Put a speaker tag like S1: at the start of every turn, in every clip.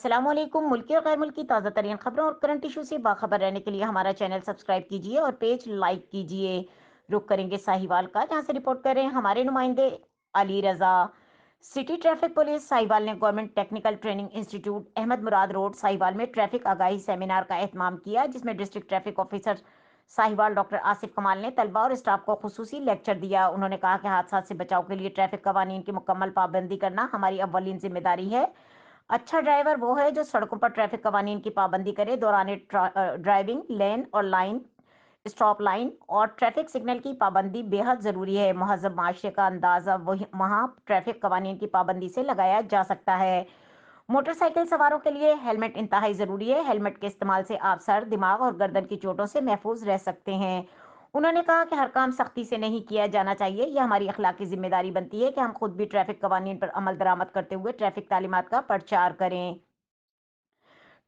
S1: अस्सलाम वालेकुम। मुल्की और गैर मुल्की ताज़ा तरीन खबरों और करंट इशू से बाखबर रहने के लिए हमारा चैनल सब्सक्राइब कीजिए और पेज लाइक कीजिए। रुक करेंगे साहिवाल का, जहां से रिपोर्ट कर रहे हैं हमारे नुमाइंदे Ali Raza. City traffic police Sahiwal ने government technical training institute Ahmad Murad road Sahiwal में ट्रैफिक आगाही सेमिनार का एहतमाम किया, जिसमें district traffic officer Sahiwal doctor Asif Kamal ने तलबा और स्टाफ को खुसूसी लेक्चर दिया। उन्होंने कहा कि हादसा से बचाव के लिए ट्रैफिक कवानीन की मुकम्मल पाबंदी करना हमारी अव्वलीन जिम्मेदारी है। अच्छा ड्राइवर वो है जो सड़कों पर ट्रैफिक कवानीन की पाबंदी करे, दौरान ड्राइविंग लेन और लाइन स्टॉप लाइन और ट्रैफिक सिग्नल की पाबंदी बेहद ज़रूरी है। महज़ब माशरे का अंदाज़ा वही वहाँ ट्रैफिक कवानीन की पाबंदी से लगाया जा सकता है। मोटरसाइकिल सवारों के लिए हेलमेट इंतहाई ज़रूरी है। हेलमेट के इस्तेमाल से आप सर, दिमाग और गर्दन की चोटों से महफूज रह सकते हैं। उन्होंने कहा कि हर काम सख्ती से नहीं किया जाना चाहिए। यह हमारी अखलाकी जिम्मेदारी बनती है कि हम खुद भी ट्रैफिक कवानीन पर अमल दरामद करते हुए ट्रैफिक तालीमात का प्रचार करें।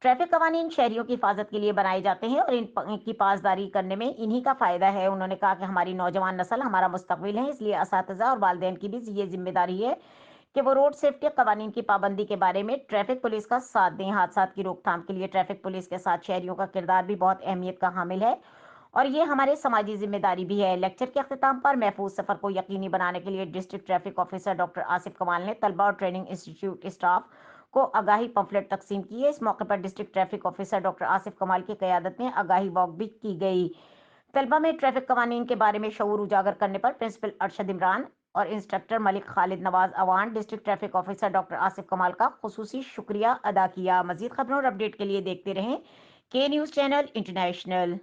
S1: ट्रैफिक कवानीन शहरियों की हिफाजत के लिए बनाए जाते हैं और इनकी पासदारी करने में इन्हीं का फायदा है। उन्होंने कहा कि हमारी नौजवान नस्ल हमारा मुस्तकबिल है, इसलिए असातिज़ा और वालिदैन की भी ये जिम्मेदारी है कि वो रोड सेफ्टी कवानीन की पाबंदी के बारे में ट्रैफिक पुलिस का साथ दें। हादसा की रोकथाम के लिए ट्रैफिक पुलिस के साथ शहरियों का किरदार भी बहुत अहमियत का हामिल है और ये हमारे समाजी जिम्मेदारी भी है। लेक्चर के अख्ताम पर महफूज सफर को यकीनी बनाने के लिए district traffic officer doctor Asif Kamal ने तलबा और ट्रेनिंग इंस्टीट्यूट स्टाफ को आगाही पंफलेट तकसीम किए। इस मौके पर district traffic officer doctor Asif कमाल की क़यादत में आगाही वॉक भी की गई। तलबा में ट्रैफिक कवानीन के बारे में शऊर उजागर करने पर प्रिंसिपल अरशद इमरान और instructor Malik Khalid Nawaz Awan district traffic officer doctor Asif Kamal का खुसूसी शुक्रिया अदा किया। मजीद खबरों और अपडेट के लिए देखते रहें के न्यूज़ चैनल इंटरनेशनल।